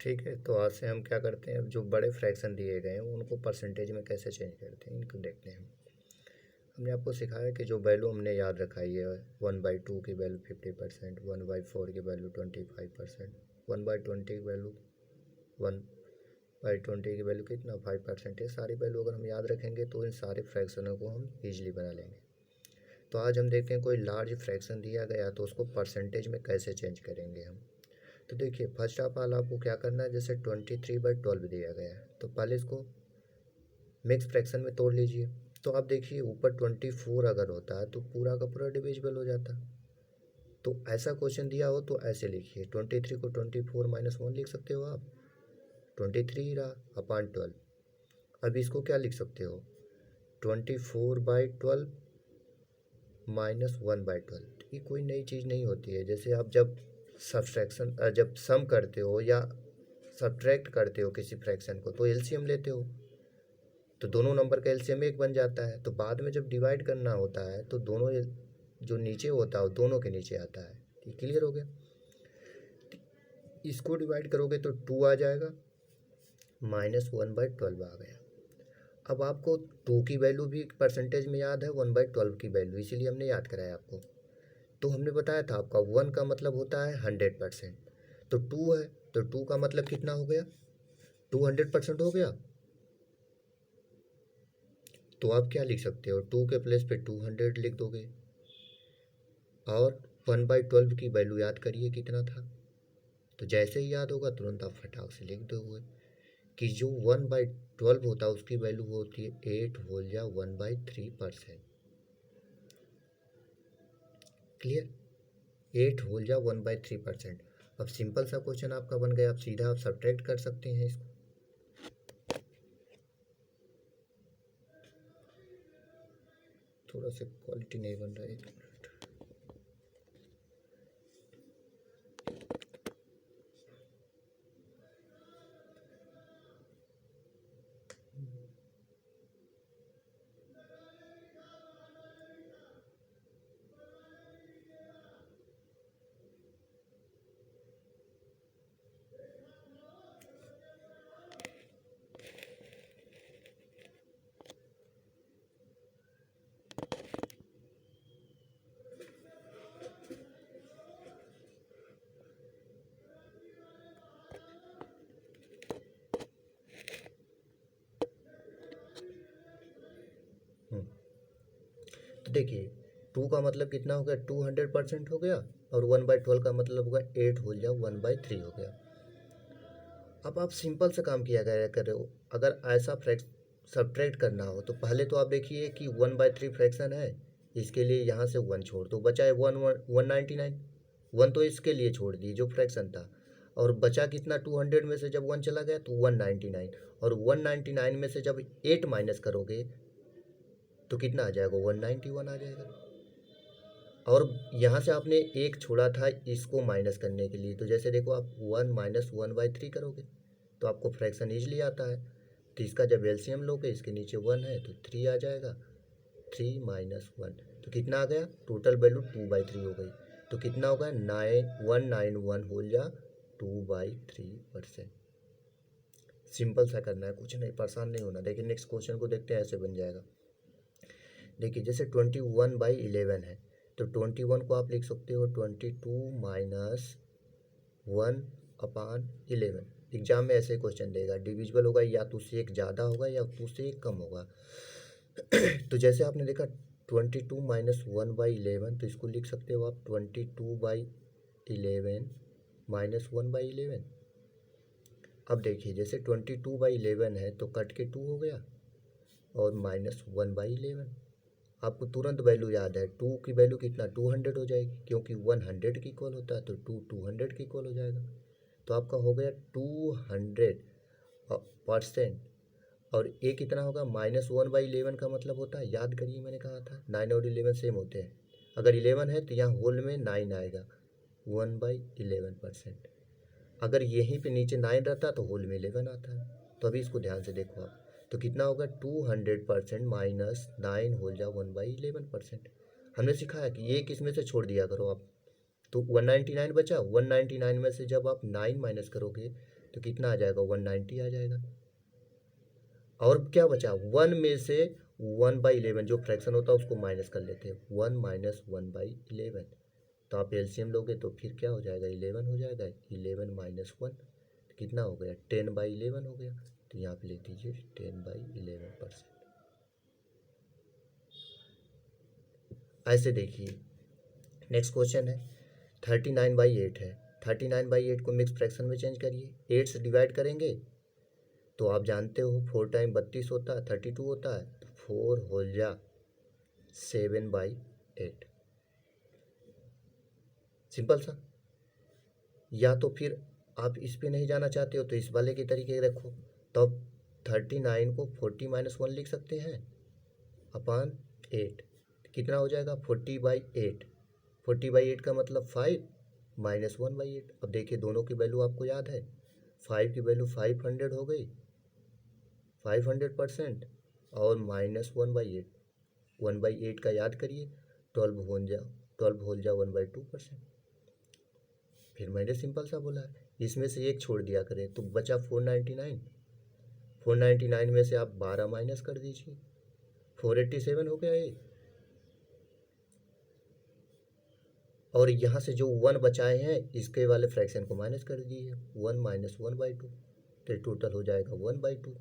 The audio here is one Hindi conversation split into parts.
ठीक है, तो आज से हम क्या करते हैं, अब जो बड़े फ्रैक्शन दिए गए हैं उनको परसेंटेज में कैसे चेंज करते हैं इनको देखते हैं। हमने आपको सिखाया कि जो वैल्यू हमने याद रखाई है 1/2 की वैल्यू 50%, 1/4 की वैल्यू 25%, 1/20 की वैल्यू 1/20 की वैल्यू कितना 5%। ये सारी वैल्यू अगर हम याद रखेंगे तो इन सारे फ्रैक्शनों को हम ईजिली बना लेंगे। तो आज हम देखते हैं कोई लार्ज फ्रैक्शन दिया गया तो उसको परसेंटेज में कैसे चेंज करेंगे हम। तो देखिए फर्स्ट ऑफ ऑल आपको क्या करना है, जैसे 23/12 दिया गया है तो पहले इसको मिक्स फ्रैक्शन में तोड़ लीजिए। तो आप देखिए ऊपर 24 अगर होता है तो पूरा का पूरा डिविजिबल हो जाता। तो ऐसा क्वेश्चन दिया हो तो ऐसे लिखिए, 23 को 24 - 1 लिख सकते हो आप, 23 रहा अपॉन 12। अब इसको क्या लिख सकते हो, 24/12 -1/12। ये कोई नई चीज़ नहीं होती है। जैसे आप जब सब्सट्रैक्शन जब सम करते हो या सब्ट्रैक्ट करते हो किसी फ्रैक्शन को तो एलसीएम लेते हो, तो दोनों नंबर का एलसीएम एक बन जाता है। तो बाद में जब डिवाइड करना होता है तो दोनों जो नीचे होता है वो दोनों के नीचे आता है। ये क्लियर हो गया। इसको डिवाइड करोगे तो 2 आ जाएगा, -1/12 आ गया। अब आपको 2 की वैल्यू भी परसेंटेज में याद है, 1/12 की वैल्यू, इसीलिए हमने याद कराया आपको। तो हमने बताया था आपका 1 का मतलब होता है 100%, तो 2 है तो 2 का मतलब कितना हो गया, 200% हो गया। तो आप क्या लिख सकते हो, 2 के प्लेस पे 200 लिख दोगे और 1/12 की वैल्यू याद करिए कितना था। तो जैसे ही याद होगा तुरंत आप फटाक से लिख दोगे कि जो 1/12 होता है उसकी वैल्यू होती है 8 होल या 1/3%। क्लियर, 8 होल या 1/3%। अब सिंपल सा क्वेश्चन आपका बन गया, आप सीधा आप सब्ट्रैक्ट कर सकते हैं इसको। थोड़ा सा क्वालिटी नहीं बन रहा है, एक मिनट। तो देखिए 2 का मतलब कितना हो गया, 200% हो गया, और 1/12 का मतलब होगा 8 होल या 1/3 हो गया। अब आप सिंपल से काम किया गया कर रहे हो। अगर ऐसा सब्ट्रैक्ट करना हो तो पहले तो आप देखिए कि 1/3 फ्रैक्शन है, इसके लिए यहाँ से 1 छोड़ दो, बचा है 199। 1 तो इसके लिए छोड़ दिए जो फ्रैक्शन था, और बचा कितना, 200 में से जब 1 चला गया तो 199, और 199 में से जब 8 माइनस करोगे तो कितना आ जाएगा, 191 आ जाएगा। और यहाँ से आपने एक छोड़ा था इसको माइनस करने के लिए, तो जैसे देखो आप 1 - 1/3 करोगे तो आपको फ्रैक्शन ईजिली आता है। तो इसका जब एलसीएम लोगे, इसके नीचे 1 है तो 3 आ जाएगा, 3 - 1 तो कितना आ गया, टोटल वैल्यू 2/3 हो गई। तो कितना होगा, 9191 होल जा 2/3%। सिंपल सा करना है, कुछ नहीं, परेशान नहीं होना। देखिए नेक्स्ट क्वेश्चन को देखते हैं, ऐसे बन जाएगा। देखिए जैसे 21/11 है तो 21 को आप लिख सकते हो 22 - 1/11। एग्जाम में ऐसे क्वेश्चन देगा, डिविजिबल होगा या तो उससे एक ज़्यादा होगा या तो उससे एक कम होगा। तो जैसे आपने देखा 22 - 1/11, तो इसको लिख सकते हो आप 22/11 - 1/11। अब देखिए जैसे 22/11 है तो कट के 2 हो गया और -1/11। आपको तुरंत वैल्यू याद है, 2 की वैल्यू कितना, 200 हो जाएगी, क्योंकि 100 की इक्वल होता है तो 2 200 की इक्वल हो जाएगा। तो आपका हो गया 200%। और ये कितना होगा, -1/11 का मतलब होता है, याद करिए मैंने कहा था 9 और 11 सेम होते हैं। अगर 11 है तो यहाँ होल में 9 आएगा, 1/11%। अगर यहीं पे नीचे 9 रहता तो होल में 11 आता है। तो अभी इसको ध्यान से देखो आप, तो कितना होगा, 200% -9 होल जा 1/11%। हमने सिखाया कि ये किस में से छोड़ दिया करो आप, तो 199 बचा, 199 में से जब आप 9 माइनस करोगे तो कितना आ जाएगा 190 आ जाएगा। और क्या बचा, 1 में से 1/11 जो फ्रैक्शन होता है उसको माइनस कर लेते हैं, 1 माइनस 1/11। तो आप एलसीएम लोगे तो फिर क्या हो जाएगा 11 हो जाएगा, 11 माइनस 1 कितना हो गया 10/11 हो गया। तो यहाँ पे लिख दीजिए 10/11%। ऐसे देखिए नेक्स्ट क्वेश्चन है 39/8 है, 39/8 को मिक्स फ्रैक्शन में चेंज करिए, 8 से डिवाइड करेंगे तो आप जानते हो 4 टाइम 32 होता है 32 होता है, तो 4 होल जा 7/8। सिंपल सा। या तो फिर आप इस पे नहीं जाना चाहते हो तो इस वाले के तरीके रखो, तो अब 39 को 40 माइनस 1 लिख सकते हैं अपान 8, कितना हो जाएगा 40/8। 40/8 का मतलब 5 माइनस 1/8। अब देखिए दोनों की वैल्यू आपको याद है, 5 की वैल्यू 500 हो गई 500%, और माइनस 1/8, 1/8 का याद करिए 12 होल जा 1/2%। फिर मैंने सिंपल सा बोला है, इसमें से एक छोड़ दिया करें तो बचा 499, 499 में से आप 12 माइनस कर दीजिए, 487 हो गया ये। और यहाँ से जो 1 बचाए हैं इसके वाले फ्रैक्शन को माइनस कर दीजिए, 1 माइनस 1/2, तो टोटल हो जाएगा 1/2।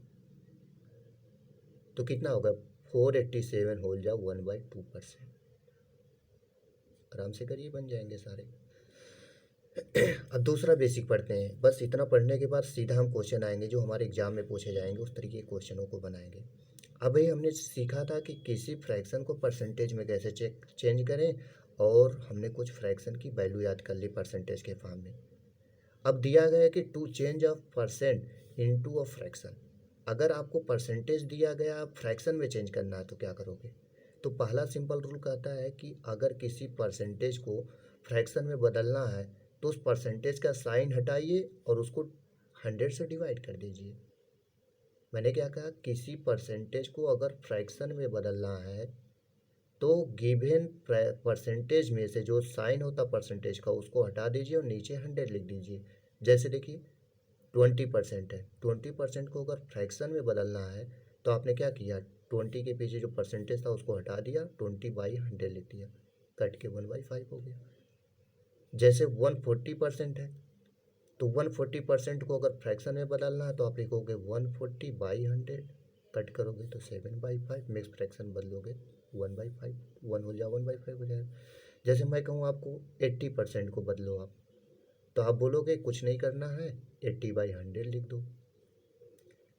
तो कितना होगा 487 होल जा 1/2%। आराम से करिए बन जाएंगे सारे। अब दूसरा बेसिक पढ़ते हैं, बस इतना पढ़ने के बाद सीधा हम क्वेश्चन आएंगे जो हमारे एग्जाम में पूछे जाएंगे, उस तरीके के क्वेश्चनों को बनाएंगे। अब ये हमने सीखा था कि किसी फ्रैक्शन को परसेंटेज में कैसे चेंज करें, और हमने कुछ फ्रैक्शन की वैल्यू याद कर ली परसेंटेज के फॉर्म में। अब दिया गया है कि to change a percent into a fraction. अगर आपको परसेंटेज दिया गया फ्रैक्शन में चेंज करना है तो क्या करोगे। तो पहला सिंपल रूल कहता है कि अगर किसी परसेंटेज को फ्रैक्शन में बदलना है तो उस परसेंटेज का साइन हटाइए और उसको 100 से डिवाइड कर दीजिए। मैंने क्या कहा, किसी परसेंटेज को अगर फ्रैक्शन में बदलना है तो गिवन परसेंटेज में से जो साइन होता परसेंटेज का उसको हटा दीजिए और नीचे 100 लिख दीजिए। जैसे देखिए 20% है, 20% को अगर फ्रैक्शन में बदलना है तो आपने क्या किया, 20 के पीछे जो परसेंटेज था उसको हटा दिया, 20/100 लिख दिया, कट के 1/5 हो गया। जैसे 140% है तो 140% को अगर फ्रैक्शन में बदलना है तो आप लिखोगे 140/100, कट करोगे तो 7/5, मिक्स फ्रैक्शन बदलोगे 1/5, 1 हो जाए 1/5 हो जाएगा। जैसे मैं कहूँ आपको 80% को बदलो आप, तो आप बोलोगे कुछ नहीं करना है 80/100 लिख दो,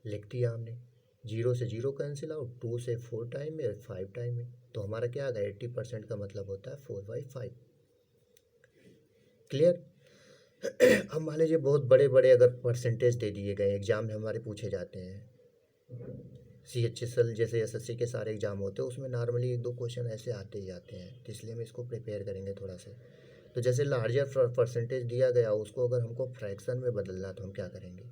लिख दिया हमने। 0 से 0 कैंसिल आउट, 2 से 4 टाइम में 5 टाइम में, तो हमारा क्या आ गया 80% का मतलब होता है 4/5। क्लियर। अब मान लीजिए बहुत बड़े बड़े अगर परसेंटेज दे दिए गए एग्जाम में हमारे पूछे जाते हैं, CHSL जैसे SSC के सारे एग्जाम होते हैं उसमें नॉर्मली 1-2 क्वेश्चन ऐसे आते ही आते हैं, तो इसलिए हम इसको प्रिपेयर करेंगे थोड़ा से। तो जैसे लार्जर परसेंटेज दिया गया उसको अगर हमको फ्रैक्शन में बदलना तो हम क्या करेंगे।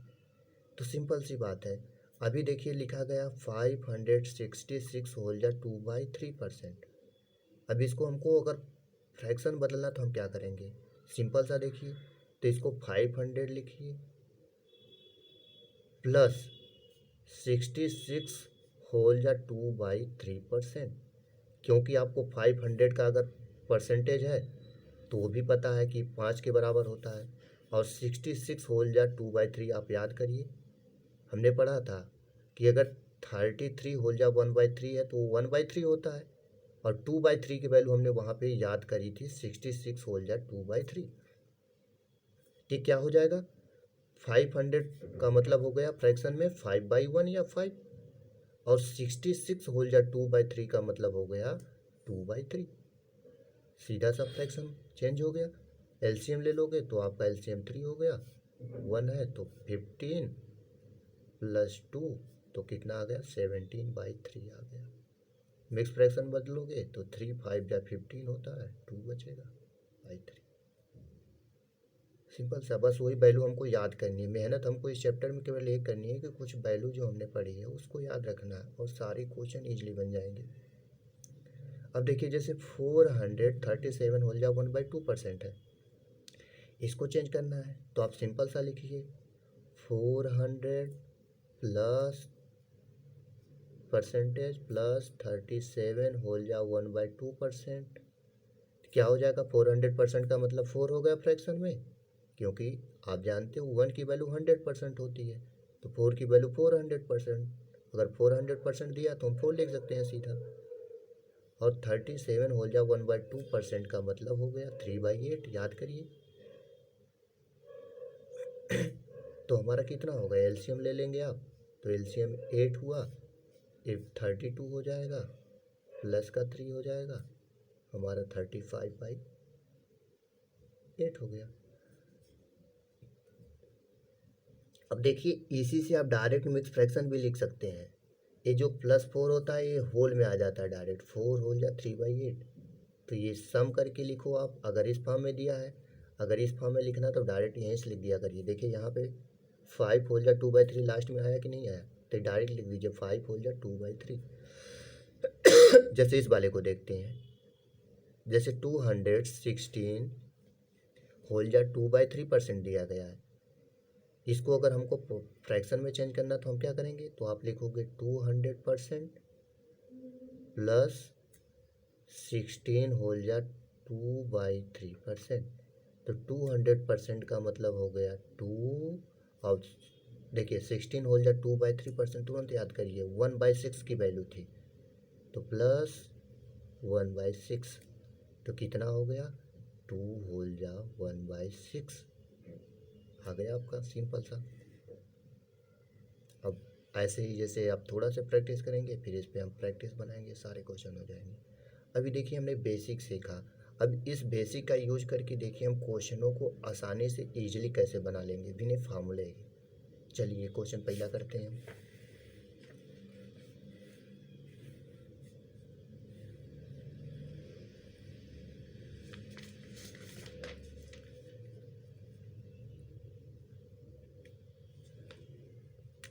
तो सिंपल सी बात है, अभी देखिए लिखा गया 566 होल जा 2/3%। अब इसको हमको अगर फ्रैक्शन बदलना तो हम क्या करेंगे, सिंपल सा देखिए, तो इसको 500 लिखिए प्लस 66 होल जा 2/3%। क्योंकि आपको 500 का अगर परसेंटेज है तो वो भी पता है कि 5 के बराबर होता है, और 66 होल जा 2/3 आप याद करिए, हमने पढ़ा था कि अगर 33 होल जा 1/3 है तो वो 1/3 होता है, और 2/3 की वैल्यू हमने वहाँ पे याद करी थी 66 होल जा 2/3। ये क्या हो जाएगा 500 का मतलब हो गया फ्रैक्शन में 5/1 या 5, और 66 होल जा 2/3 का मतलब हो गया 2/3। सीधा सा फ्रैक्शन चेंज हो गया। एलसीएम ले लोगे तो आपका एलसीएम 3 हो गया, 1 है तो 15 प्लस 2 तो कितना आ गया 17/3 आ गया। मिक्स फ्रैक्शन बदलोगे तो 3 5 जा 15 होता है, 2 बचेगा 3। सिंपल सा, बस वही वैल्यू हमको याद करनी है। मेहनत हमको इस चैप्टर में केवल ये करनी है कि कुछ वैल्यू जो हमने पढ़ी है उसको याद रखना है और सारे क्वेश्चन ईजिली बन जाएंगे। अब देखिए जैसे 437 होल जा 1/2% है, इसको चेंज करना है तो आप सिंपल सा लिखिए 400 प्लस परसेंटेज प्लस 37 होल जा 1/2%। क्या हो जाएगा? 400% का मतलब 4 हो गया फ्रैक्शन में, क्योंकि आप जानते हो 1 की वैल्यू 100% होती है, तो 4 की वैल्यू 400%। अगर 400% दिया तो हम 4 लिख सकते हैं सीधा। और 37 होल जा 1/2% का मतलब हो गया 3/8। याद करिए। तो हमारा कितना होगा? एलसीएम ले लेंगे आप, तो एलसीएम 8 हुआ, 32 हो जाएगा, प्लस का 3 हो जाएगा, हमारा 35/8 हो गया। अब देखिए, इसी से आप डायरेक्ट मिक्स फ्रैक्शन भी लिख सकते हैं। ये जो +4 होता है ये होल में आ जाता है डायरेक्ट, 4 होल या 3/8। तो ये सम करके लिखो आप, अगर इस फॉर्म में दिया है। अगर इस फॉर्म में लिखना तो डायरेक्ट यहीं से लिख दिया करिए। देखिए यहाँ पे 5 होल या 2/3 लास्ट में आया कि नहीं आया, तो डायरेक्ट लिख दीजिए 5 होल या 2/3। जैसे इस वाले को देखते हैं, जैसे 216 होल या 2/3% दिया गया है। इसको अगर हमको फ्रैक्शन में चेंज करना तो हम क्या करेंगे? तो आप लिखोगे 200% प्लस 16 होल या 2/3%। तो 200% का मतलब हो गया 2। और देखिए 16 होल या 2/3% तुरंत याद करिए 1/6 की वैल्यू थी, तो प्लस 1/6। तो कितना हो गया? 2 होल या 1/6 आ गया आपका, सिंपल सा। अब ऐसे ही जैसे आप थोड़ा सा प्रैक्टिस करेंगे, फिर इस पे हम प्रैक्टिस बनाएंगे, सारे क्वेश्चन हो जाएंगे। अभी देखिए हमने बेसिक सीखा। अब इस बेसिक का यूज करके देखिए हम क्वेश्चनों को आसानी से ईजिली कैसे बना लेंगे बिना फार्मूले के। चलिए क्वेश्चन पहला करते हैं।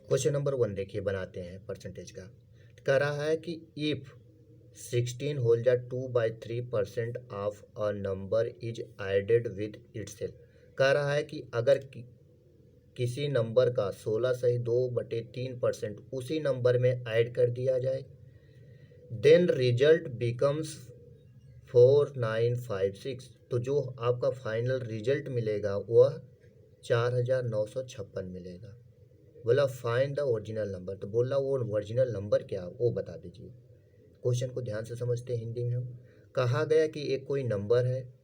क्वेश्चन नंबर 1 देखिए बनाते हैं परसेंटेज का। कह रहा है कि इफ 16 होल जा 2/3% of a number is added with itself. कह रहा है कि अगर किसी नंबर का 16 सही 2/3% उसी नंबर में ऐड कर दिया जाए, देन रिजल्ट बिकम्स 4956। तो जो आपका फाइनल रिजल्ट मिलेगा वह 4956 मिलेगा। बोला फाइंड द ओरिजिनल नंबर, तो बोला वो ओरिजिनल नंबर क्या वो बता दीजिए। क्वेश्चन को ध्यान से समझते हैं हिंदी में हम। कहा गया कि एक कोई नंबर है,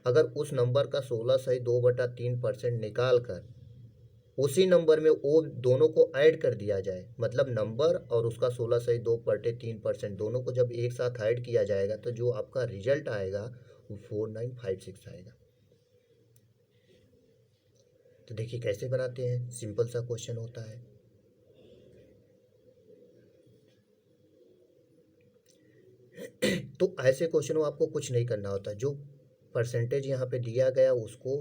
अगर उस नंबर का 16 सही 2/3% निकाल कर उसी नंबर में वो दोनों को ऐड कर दिया जाए, मतलब नंबर और उसका 16 सही 2/3% दोनों को जब एक साथ ऐड किया जाएगा तो जो आपका रिजल्ट आएगा वो 4956 आएगा। तो देखिए कैसे बनाते हैं, सिंपल सा क्वेश्चन होता है। तो ऐसे क्वेश्चनों आपको कुछ नहीं करना होता, जो परसेंटेज यहाँ पे दिया गया उसको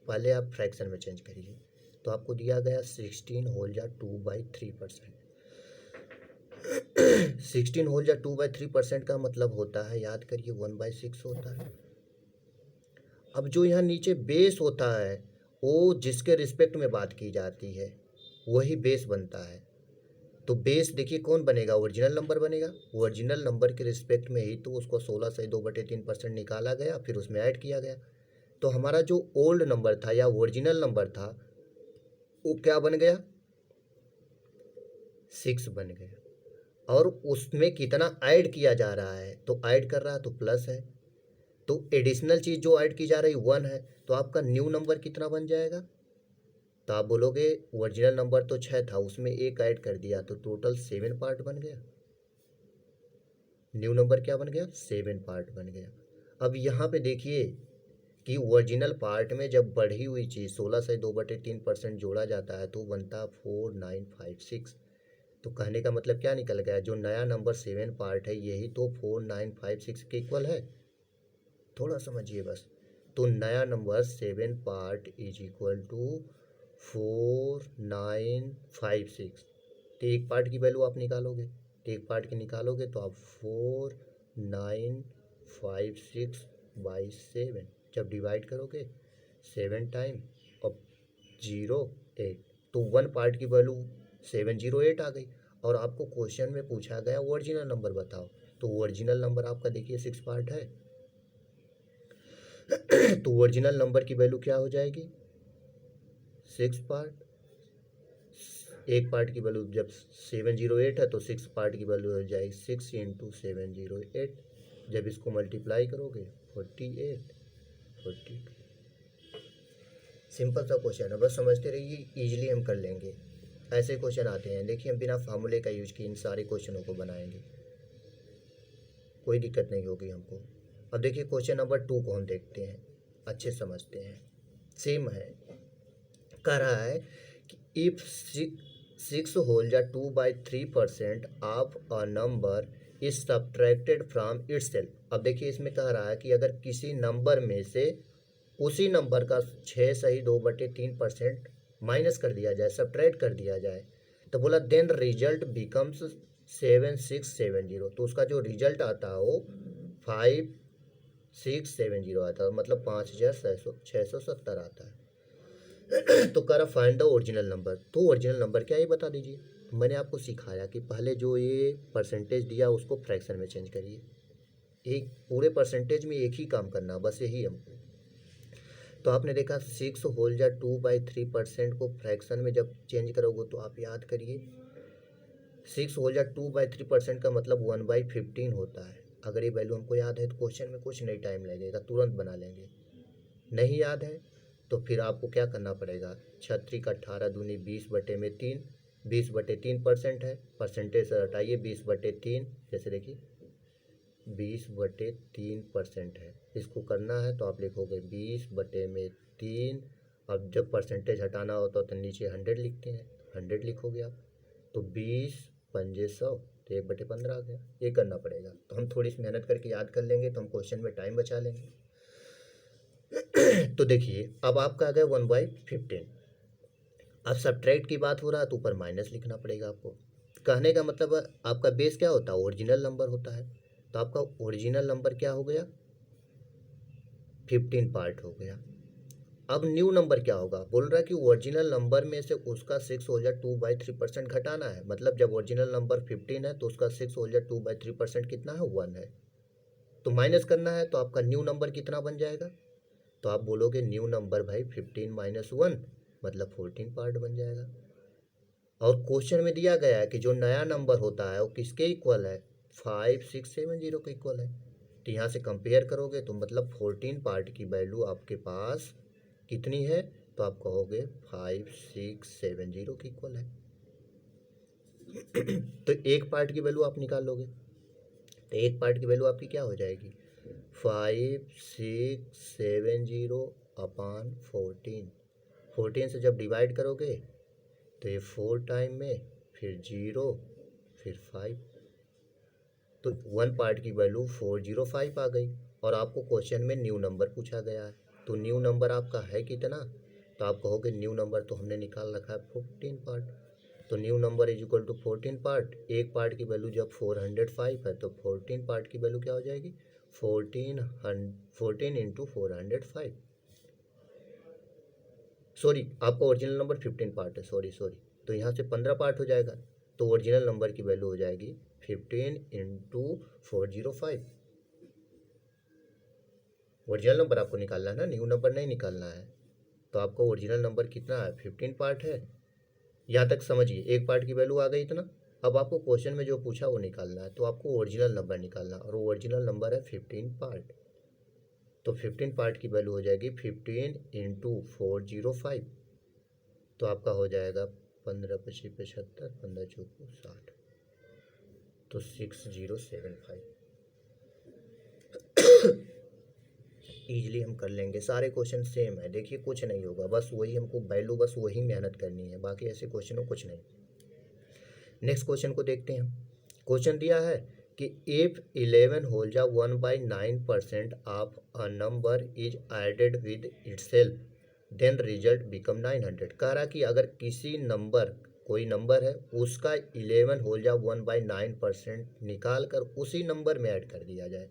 पहले आप फ्रैक्शन में चेंज करिए। तो आपको दिया गया 16 होल जा 2/3%। 16 होल या 2/3% का मतलब होता है, याद करिए 1/6 होता है। अब जो यहाँ नीचे बेस होता है वो जिसके रिस्पेक्ट में बात की जाती है वही बेस बनता है। तो बेस देखिए कौन बनेगा? ओरिजिनल नंबर बनेगा। ओरिजिनल नंबर के रिस्पेक्ट में ही तो उसको 16 से 2/3% निकाला गया, फिर उसमें ऐड किया गया। तो हमारा जो ओल्ड नंबर था या ओरिजिनल नंबर था वो क्या बन गया? 6 बन गया। और उसमें कितना ऐड किया जा रहा है? तो ऐड कर रहा है तो प्लस है, तो एडिशनल चीज़ जो ऐड की जा रही 1 है, तो आपका न्यू नंबर कितना बन जाएगा? तो आप बोलोगे ओरिजिनल नंबर तो 6 था, उसमें एक ऐड कर दिया तो टोटल 7 पार्ट बन गया। न्यू नंबर क्या बन गया? 7 पार्ट बन गया। अब यहाँ पे देखिए कि ओरिजिनल पार्ट में जब बढ़ी हुई चीज़ 16 से 2/3% जोड़ा जाता है तो बनता 4956। तो कहने का मतलब क्या निकल गया? जो नया नंबर 7 पार्ट है यही तो 4956 के इक्वल है। थोड़ा समझिए बस। तो नया number 7 part is equal to 4956। तो एक पार्ट की वैल्यू आप निकालोगे, तो एक पार्ट की निकालोगे तो आप 4956/7 जब डिवाइड करोगे 7 टाइम और 0 8 तो 1 पार्ट की वैल्यू 708 आ गई और आपको क्वेश्चन में पूछा गया ओरिजिनल नंबर बताओ। तो ओरिजिनल नंबर आपका देखिए 6 पार्ट है तो ओरिजिनल नंबर की वैल्यू क्या हो जाएगी 6 पार्ट। एक पार्ट की वैल्यू जब 708 है तो 6 पार्ट की वैल्यू हो जाएगी 6 इंटू 708। जब इसको मल्टीप्लाई करोगे 48 42। सिंपल सा क्वेश्चन है, बस समझते रहिए, इजीली हम कर लेंगे। ऐसे क्वेश्चन आते हैं, देखिए हम बिना फार्मूले का यूज किए इन सारे क्वेश्चनों को बनाएंगे, कोई दिक्कत नहीं होगी हमको। अब देखिए क्वेश्चन नंबर 2 को हम देखते हैं, अच्छे समझते हैं। सेम है, कह रहा है कि इफ 6 होल या 2/3% of a number is subtracted from itself. अब देखिए इसमें कह रहा है कि अगर किसी नंबर में से उसी नंबर का 6 सही 2/3% माइनस कर दिया जाए, सब्ट्रैक्ट कर दिया जाए, तो बोला देन रिजल्ट बिकम्स 7670। तो उसका जो रिजल्ट आता है वो 5670 आता है, मतलब 5670 आता है। तो कह रहा फाइंड द ओरिजिनल नंबर। तो ओरिजिनल नंबर क्या, ये बता दीजिए। मैंने आपको सिखाया कि पहले जो ये परसेंटेज दिया उसको फ्रैक्शन में चेंज करिए, एक पूरे परसेंटेज में एक ही काम करना, बस यही हमको। तो आपने देखा 6 होल या 2/3% को फ्रैक्शन में जब चेंज करोगे तो आप याद करिए 6 होल या 2/3% का मतलब 1/15 होता है। अगर ये वैल्यू हमको याद है तो क्वेश्चन में कुछ नहीं टाइम लगेगा, तुरंत बना लेंगे। नहीं याद है तो फिर आपको क्या करना पड़ेगा, 36 का 18 दूनी 20/3, 20/3% है, परसेंटेज से हटाइए 20/3, जैसे देखिए 20/3% है, इसको करना है तो आप लिखोगे 20/3। अब जब परसेंटेज हटाना होता है तो नीचे 100 लिखते हैं, 100 लिखोगे आप, तो 20×5 100, तो 1/15 आ गया। ये करना पड़ेगा, तो हम थोड़ी सी मेहनत करके याद कर लेंगे तो हम क्वेश्चन में टाइम बचा लेंगे। तो देखिए अब आपका आ गया 1/15। अब सब्ट्रैक्ट की बात हो रहा है तो ऊपर माइनस लिखना पड़ेगा आपको। कहने का मतलब है, आपका बेस क्या होता है, ओरिजिनल नंबर होता है। तो आपका ओरिजिनल नंबर क्या हो गया, 15 पार्ट हो गया। अब न्यू नंबर क्या होगा, बोल रहा है कि ओरिजिनल नंबर में से उसका 6 हो जाए 2/3% घटाना है। मतलब जब ओरिजिनल नंबर 15 है तो उसका 6 हो जाए 2/3% कितना है, 1 है। तो माइनस करना है तो आपका न्यू नंबर कितना बन जाएगा, तो आप बोलोगे न्यू नंबर भाई 15 - 1 मतलब 14 पार्ट बन जाएगा। और क्वेश्चन में दिया गया है कि जो नया नंबर होता है वो किसके इक्वल है, 5670 के इक्वल है। तो यहाँ से कंपेयर करोगे तो मतलब 14 पार्ट की वैल्यू आपके पास कितनी है, तो आप कहोगे 5670 के इक्वल है। तो एक पार्ट की वैल्यू आप निकाल लोगे, तो एक पार्ट की वैल्यू आपकी क्या हो जाएगी, 5670/14। 14 से जब डिवाइड करोगे तो ये 4 टाइम में, फिर 0, फिर 5, तो 1 पार्ट की वैल्यू 405 आ गई। और आपको क्वेश्चन में न्यू नंबर पूछा गया है, तो न्यू नंबर आपका है कितना, तो आप कहोगे न्यू नंबर तो हमने निकाल रखा है 14 पार्ट। तो new number is equal to 14 part. एक पार्ट की वैल्यू जब 405 है तो 14 पार्ट की वैल्यू क्या हो जाएगी, 14 इंटू 405। सॉरी, आपका ओरिजिनल नंबर 15 पार्ट है, सॉरी, तो यहाँ से 15 पार्ट हो जाएगा, तो ओरिजिनल नंबर की वैल्यू हो जाएगी 15 इंटू 405। ओरिजिनल नंबर आपको निकालना है ना, न्यू नंबर नहीं निकालना है। तो आपका ओरिजिनल नंबर कितना है, 15 पार्ट है। यहाँ तक समझिए, एक पार्ट की वैल्यू आ गई इतना। अब आपको क्वेश्चन में जो पूछा वो निकालना है, तो आपको ओरिजिनल नंबर निकालना, और वो ओरिजिनल नंबर है 15 पार्ट। तो 15 पार्ट की वैल्यू हो जाएगी 15 इंटू 405, तो आपका हो जाएगा 15×25 = 75, 15×4 = 60, तो 6075। ईजिली हम कर लेंगे, सारे क्वेश्चन सेम है, देखिए कुछ नहीं होगा, बस वही हमको वैल्यू, बस वही मेहनत करनी है, बाकी ऐसे क्वेश्चन हो कुछ नहीं। नेक्स्ट क्वेश्चन को देखते हैं। क्वेश्चन दिया है कि इफ 11 होल या 1/9% of a number is added with itself then result become 900। कह रहा कि अगर किसी नंबर, कोई नंबर है उसका 11 होल या 1/9% निकाल कर उसी नंबर में ऐड कर दिया जाए,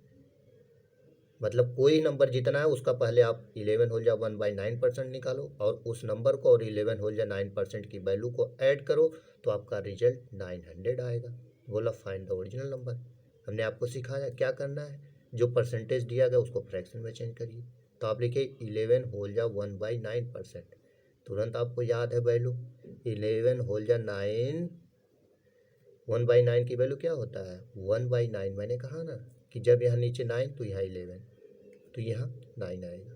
मतलब कोई नंबर जितना है उसका पहले आप 11 होल जा 1/9% निकालो और उस नंबर को और 11 होल जा 9% की वैल्यू को ऐड करो तो आपका रिजल्ट 900 आएगा। बोला फाइंड द ओरिजिनल नंबर। हमने आपको सिखाया क्या करना है, जो परसेंटेज दिया गया उसको फ्रैक्शन में चेंज करिए। तो आप लिखिए 11 होल जा 1/9%, तुरंत आपको याद है वैल्यू 11 होल जा 9, 1/9 की वैल्यू क्या होता है 1/9। मैंने कहा ना कि जब यहाँ नीचे 9 तो यहाँ 11, तो यहाँ 9 आएगा,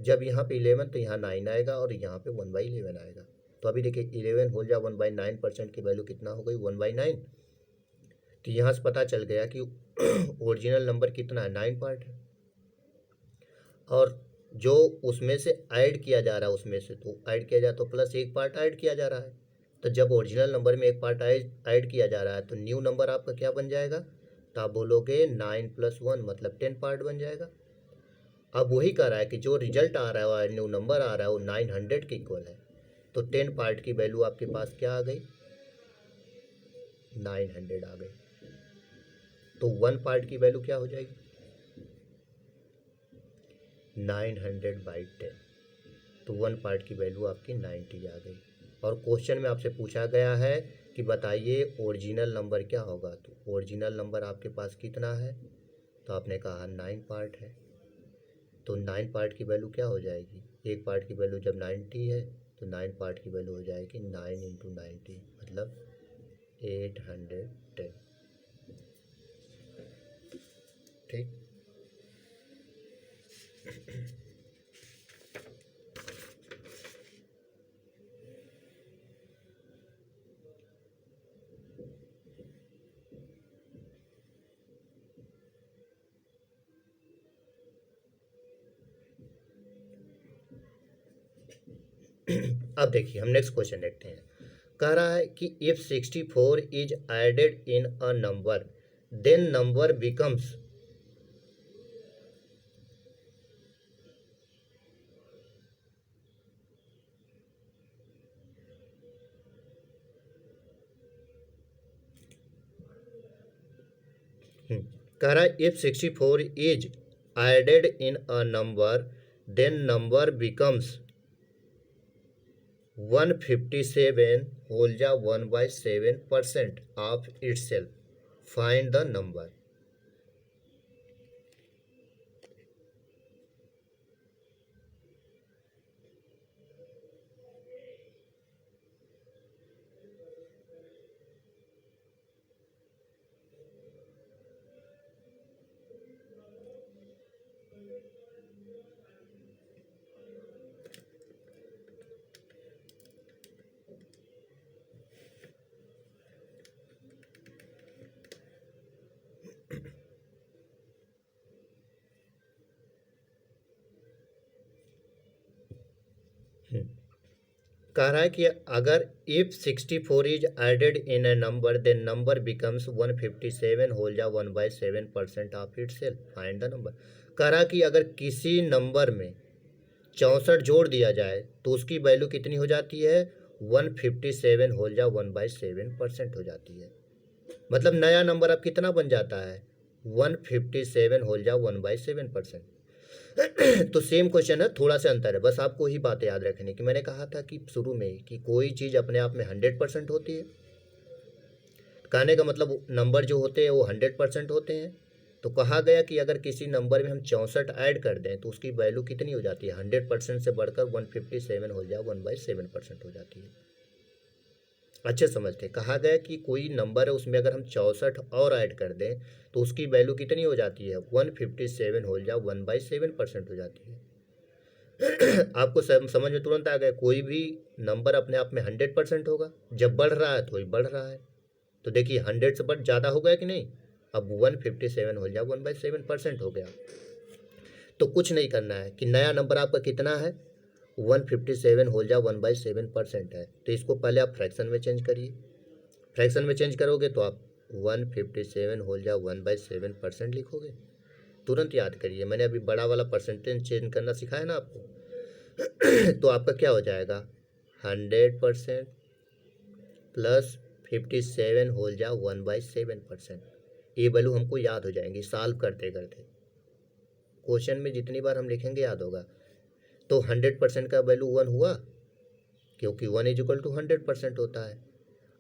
जब यहाँ पे 11 तो यहाँ 9 आएगा और यहाँ पे 1/11 आएगा। तो अभी देखिए 11 होल जा 1/9% की वैल्यू कितना हो गई 1/9। तो यहाँ से पता चल गया कि ओरिजिनल नंबर कितना है 9 पार्ट है, और जो उसमें से ऐड किया जा रहा है उसमें से तो ऐड किया जा तो प्लस एक पार्ट ऐड किया जा रहा है। तो जब ओरिजिनल नंबर में एक पार्ट ऐड किया जा रहा है तो न्यू नंबर आपका क्या बन जाएगा, तो आप बोलोगे 9 + 1 मतलब 10 पार्ट बन जाएगा। अब वही कह रहा है कि जो रिजल्ट आ रहा है न्यू नंबर आ रहा है वो 900 के इक्वल है। तो 10 पार्ट की वैल्यू आपके पास क्या आ गई 900 आ गई। तो 1 पार्ट की वैल्यू क्या हो जाएगी 900/10। तो 1 पार्ट की वैल्यू आपकी 90 आ गई। और क्वेश्चन में आपसे पूछा गया है कि बताइए ओरिजिनल नंबर क्या होगा। तो ओरिजिनल नंबर आपके पास कितना है, तो आपने कहा 9 पार्ट है। तो 9 पार्ट की वैल्यू क्या हो जाएगी, एक पार्ट की वैल्यू जब 90 है तो 9 पार्ट की वैल्यू हो जाएगी 9 × 90 मतलब 810। ठीक। अब देखिए हम नेक्स्ट क्वेश्चन देखते हैं। कह रहा है कि if 64 is added in a number then number becomes, कह रहा है if 64 is added in a number then number becomes 157 whole जा 1/7% of itself find the number. कह रहा है कि अगर if 64 is added in a number then number becomes 157 whole जा 1/7% of itself find the number. कह रहा है कि अगर किसी नंबर में 64 जोड़ दिया जाए तो उसकी वैल्यू कितनी हो जाती है 157 होल जा 1/7% हो जाती है। मतलब नया नंबर अब कितना बन जाता है 157 होल जा 1/7%। तो सेम क्वेश्चन है, थोड़ा सा अंतर है, बस आपको ही बातें याद रखनी कि मैंने कहा था कि शुरू में कि कोई चीज़ अपने आप में 100% होती है। कहने का मतलब नंबर जो होते हैं वो 100% होते हैं। तो कहा गया कि अगर किसी नंबर में हम 64 ऐड कर दें तो उसकी वैल्यू कितनी हो जाती है 100% से बढ़कर 157 हो जाए 1/7% हो जाती है। अच्छे समझते, कहा गया कि कोई नंबर है उसमें अगर हम 64 और ऐड कर दें तो उसकी वैल्यू कितनी हो जाती है 157 हो जाए 1/7% हो जाती है। आपको समझ में तुरंत आ गया, कोई भी नंबर अपने आप में 100% होगा, जब बढ़ रहा है तो वही बढ़ रहा है। तो देखिए 100 से बढ़ ज़्यादा हो गया कि नहीं, अब 157 हो जाए 1/7% हो गया। तो कुछ नहीं करना है कि नया नंबर आपका कितना है 157 हो जाए 1/7% है, तो इसको पहले आप फ्रैक्शन में चेंज करिए। फ्रैक्शन में चेंज करोगे तो आप 157 हो जाए 1/7% लिखोगे। तुरंत याद करिए, मैंने अभी बड़ा वाला परसेंटेज चेंज करना सिखाया ना आपको। तो आपका क्या हो जाएगा 100% प्लस 57 होल जा 1/7%। ये वैल्यू हमको याद हो जाएंगी सॉल्व करते करते। क्वेश्चन में जितनी बार हम लिखेंगे याद होगा। तो 100% का वैल्यू 1 हुआ, क्योंकि 1 इज इक्वल टू 100% होता है।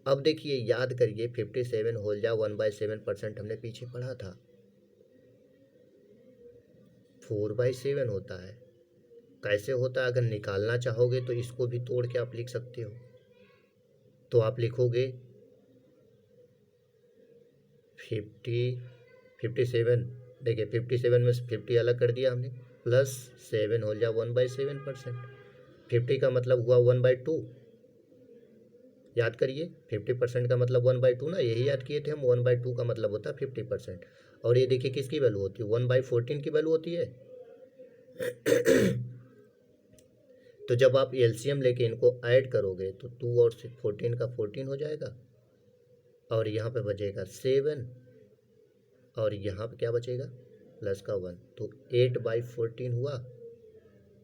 अब देखिए याद करिए 57 होल जा 1/7% हमने पीछे पढ़ा था, 4/7 होता है। कैसे होता है, अगर निकालना चाहोगे तो इसको भी तोड़ के आप लिख सकते हो। तो आप लिखोगे 57, देखिए 57 में से 50 अलग कर दिया हमने, प्लस 7 हो जाए 1/7%। 50 का मतलब हुआ 1/2। याद करिए 50% का मतलब 1/2 ना, यही याद किए थे हम। 1/2 का मतलब होता है 50%। और ये देखिए किसकी वैल्यू होती है, 1/14 की वैल्यू होती है। तो जब आप एलसीएम लेके इनको ऐड करोगे तो 2 और 14 का 14 हो जाएगा, और यहाँ पे बचेगा 7, और यहाँ पे क्या बचेगा, प्लस का 1। तो 8/14 हुआ।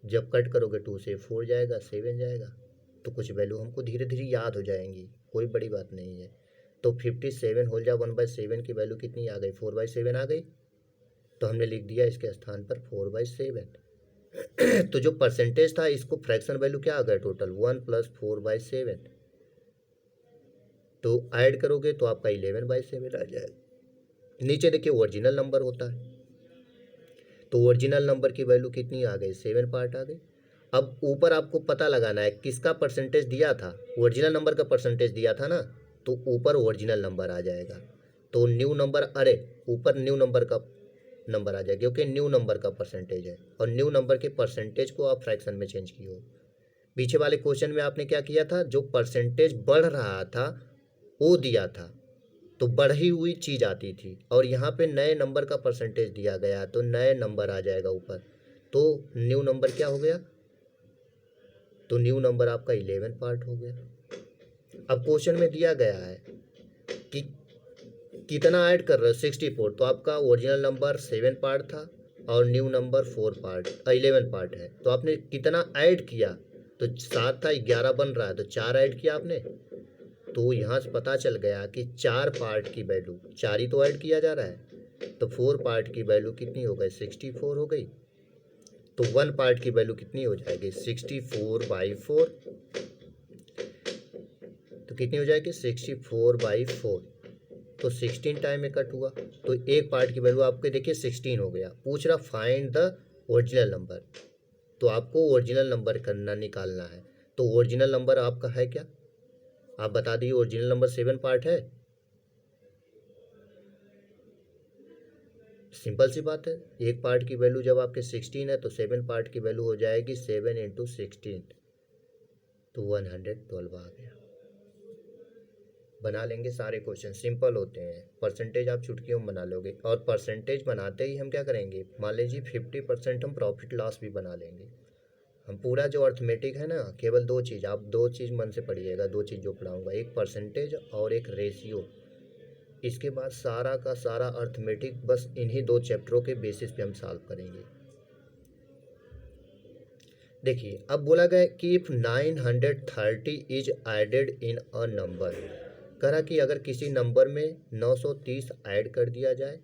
जब कट करोगे 2 से 4 जाएगा, 7 जाएगा। तो कुछ वैल्यू हमको धीरे धीरे याद हो जाएंगी, कोई बड़ी बात नहीं है। तो 57 होल जा 1/7 की वैल्यू कितनी आ गई, 4/7 आ गई। तो हमने लिख दिया इसके स्थान पर 4/7। तो जो परसेंटेज था, इसको फ्रैक्शन वैल्यू क्या आ गया टोटल, 1 + 4/7। तो ऐड करोगे तो आपका 11/7 आ जाएगा। नीचे देखिए ओरिजिनल नंबर होता है, तो ओरिजिनल नंबर की वैल्यू कितनी आ गई, 7 पार्ट आ गई। अब ऊपर आपको पता लगाना है किसका परसेंटेज दिया था, ओरिजिनल नंबर का परसेंटेज दिया था ना, तो ऊपर ओरिजिनल नंबर आ जाएगा। तो न्यू नंबर, अरे ऊपर न्यू नंबर का नंबर आ जाएगा, क्योंकि न्यू नंबर का परसेंटेज है, और न्यू नंबर के परसेंटेज को आप फ्रैक्शन में चेंज किए हो। पीछे वाले क्वेश्चन में आपने क्या किया था, जो परसेंटेज बढ़ रहा था वो दिया था, तो बढ़ी हुई चीज़ आती थी, और यहाँ पे नए नंबर का परसेंटेज दिया गया तो नए नंबर आ जाएगा ऊपर। तो न्यू नंबर क्या हो गया, तो न्यू नंबर आपका 11 पार्ट हो गया। अब क्वेश्चन में दिया गया है कि कितना ऐड कर रहे हो, 64। तो आपका ओरिजिनल नंबर 7 पार्ट था और न्यू नंबर 11 पार्ट है। तो आपने कितना ऐड किया, तो 7 था, 11 बन रहा है, तो 4 ऐड किया आपने। तो यहाँ से पता चल गया कि 4 पार्ट की वैल्यू, 4 ही तो ऐड किया जा रहा है, तो 4 पार्ट की वैल्यू कितनी हो गई, 64 हो गई। तो 1 पार्ट की वैल्यू कितनी हो जाएगी, 64/4। तो कितनी हो जाएगी, 64/4। तो 16 टाइम में कट हुआ, तो एक पार्ट की वैल्यू आपके देखिए 16 हो गया। पूछ रहा फाइंड द ओरिजिनल नंबर, तो आपको ओरिजिनल नंबर करना निकालना है। तो ओरिजिनल नंबर आपका है क्या, आप बता दीजिए। ओरिजिनल नंबर 7 पार्ट है, सिंपल सी बात है। एक पार्ट की वैल्यू जब आपके 16 है तो 7 पार्ट की वैल्यू हो जाएगी 7 × 16, तो 112 आ गया। बना लेंगे सारे क्वेश्चन, सिंपल होते हैं। परसेंटेज आप चुटकियों में बना लोगे, और परसेंटेज बनाते ही हम क्या करेंगे, मान लीजिए 50% हम प्रॉफिट लॉस भी बना लेंगे। हम पूरा जो अर्थमेटिक है ना, केवल 2 चीज़, आप 2 चीज़ मन से पढ़िएगा, 2 चीज़ जो पढ़ाऊँगा, एक परसेंटेज और एक रेशियो। इसके बाद सारा का सारा अर्थमेटिक बस इन्हीं 2 चैप्टरों के बेसिस पे हम सॉल्व करेंगे। देखिए अब बोला गया कि if 930 is added in a number, कह रहा कि अगर किसी नंबर में 930 ऐड कर दिया जाए,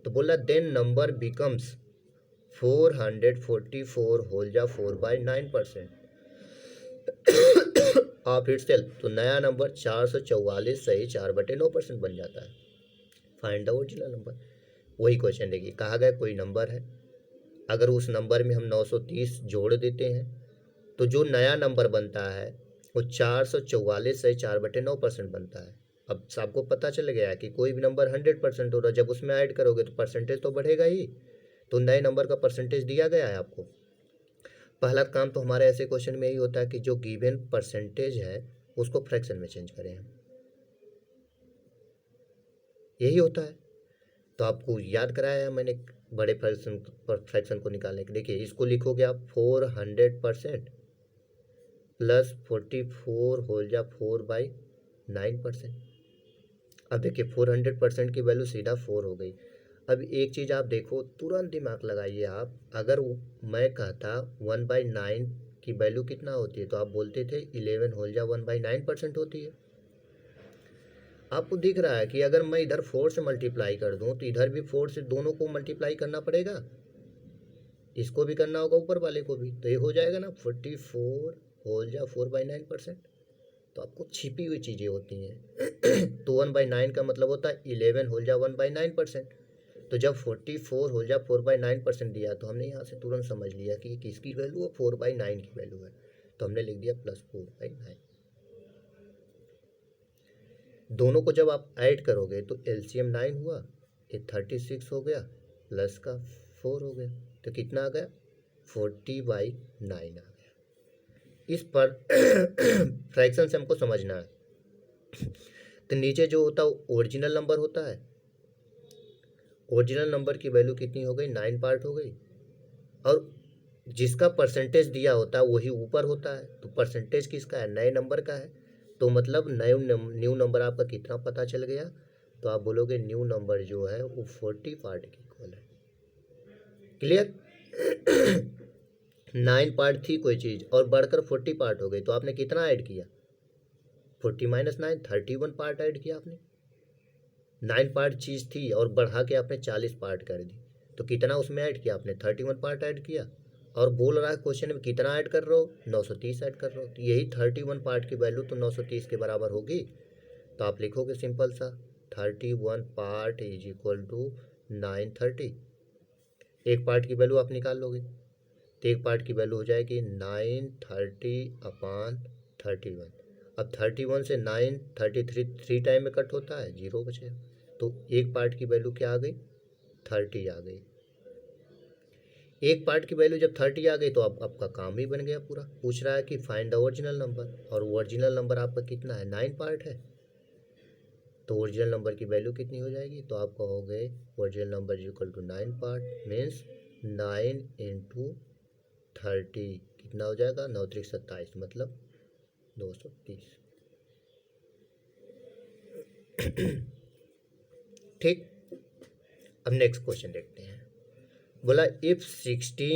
तो बोला देन नंबर बिकम्स 444 होल जा 4/9% ऑफ इट सेल्फ। तो नया नंबर 444 सही 4/9% बन जाता है। Find the original number. वही क्वेश्चन देखिए, कहा गया कोई नंबर है, अगर उस नंबर में हम 930 जोड़ देते हैं तो जो नया नंबर बनता है वो 444 से 4/9% बनता है। अब आपको पता चल गया कि कोई भी नंबर 100% हो रहा है, जब उसमें ऐड करोगे तो परसेंटेज तो बढ़ेगा ही। तो नए नंबर का परसेंटेज दिया गया है आपको। पहला काम तो हमारे ऐसे क्वेश्चन में यही होता है कि जो गिवन परसेंटेज है उसको फ्रैक्शन में चेंज करें हम, यही होता है। तो आपको याद कराया है मैंने बड़े फ्रैक्शन को निकालने के। देखिए इसको लिखोगे आप 400% प्लस 44 होल जा 4/9%। अब देखिए 400% की वैल्यू सीधा 4 हो गई। अब एक चीज़ आप देखो, तुरंत दिमाग लगाइए आप, अगर मैं कहता 1/9 की वैल्यू कितना होती है, तो आप बोलते थे 11 होल जा 1/9% होती है। आपको दिख रहा है कि अगर मैं इधर 4 से मल्टीप्लाई कर दूं तो इधर भी 4 से दोनों को मल्टीप्लाई करना पड़ेगा। इसको भी करना होगा ऊपर वाले को भी, तो ये हो जाएगा ना 44 होल जा 4/9%। तो आपको छिपी हुई चीज़ें होती हैं तो 1/9 का मतलब होता है 11 होल जा 1/9%। तो जब 44 होल जा 4/9% दिया तो हमने यहाँ से तुरंत समझ लिया कि ये किसकी वैल्यू है, 4/9 की वैल्यू है, तो हमने लिख दिया +4/9। दोनों को जब आप ऐड करोगे तो एलसीएम 9 हुआ, ये 36 हो गया, प्लस का 4 हो गया, तो कितना आ गया 40/9 आ गया। इस पर फ्रैक्शन से हमको समझना है। तो नीचे जो होता है ओरिजिनल नंबर होता है, ओरिजिनल नंबर की वैल्यू कितनी हो गई 9 पार्ट हो गई, और जिसका परसेंटेज दिया होता है वही ऊपर होता है, तो परसेंटेज किसका है, नए नंबर का है, तो मतलब न्यू नंबर आपका कितना पता चल गया, तो आप बोलोगे न्यू नंबर जो है वो 40 पार्ट के इक्वल है। क्लियर 9 पार्ट थी कोई चीज़ और बढ़कर 40 पार्ट हो गई, तो आपने कितना ऐड किया, 40 - 9 31 पार्ट ऐड किया आपने। 9 पार्ट चीज़ थी और बढ़ा के आपने 40 पार्ट कर दी, तो कितना उसमें ऐड किया आपने, 31 पार्ट ऐड किया। और बोल रहा है क्वेश्चन में कितना ऐड कर रहे हो, 930 ऐड कर रहे हो, तो यही 31 पार्ट की वैल्यू तो 930 के बराबर होगी। तो आप लिखोगे सिंपल सा 31 पार्ट इज इक्वल टू 930। एक पार्ट की वैल्यू आप निकाल लोगे, तो एक पार्ट की वैल्यू हो जाएगी 930/31। अब 31 से 933 3 टाइम में कट होता है, 0 बचे, तो एक पार्ट की वैल्यू क्या आ गई, 30 आ गई। एक पार्ट की वैल्यू जब 30 आ गई तो अब आपका काम ही बन गया पूरा। पूछ रहा है कि फाइंड द ओरिजिनल नंबर, और ओरिजिनल नंबर आपका कितना है, 9 पार्ट है, तो ओरिजिनल नंबर की वैल्यू कितनी हो जाएगी, तो आप कहोगे original number is equal to 9 part means 9 × 30 कितना हो जाएगा, 9 × 27 मतलब 230। ठीक, अब नेक्स्ट क्वेश्चन देखते हैं। बोला इफ 16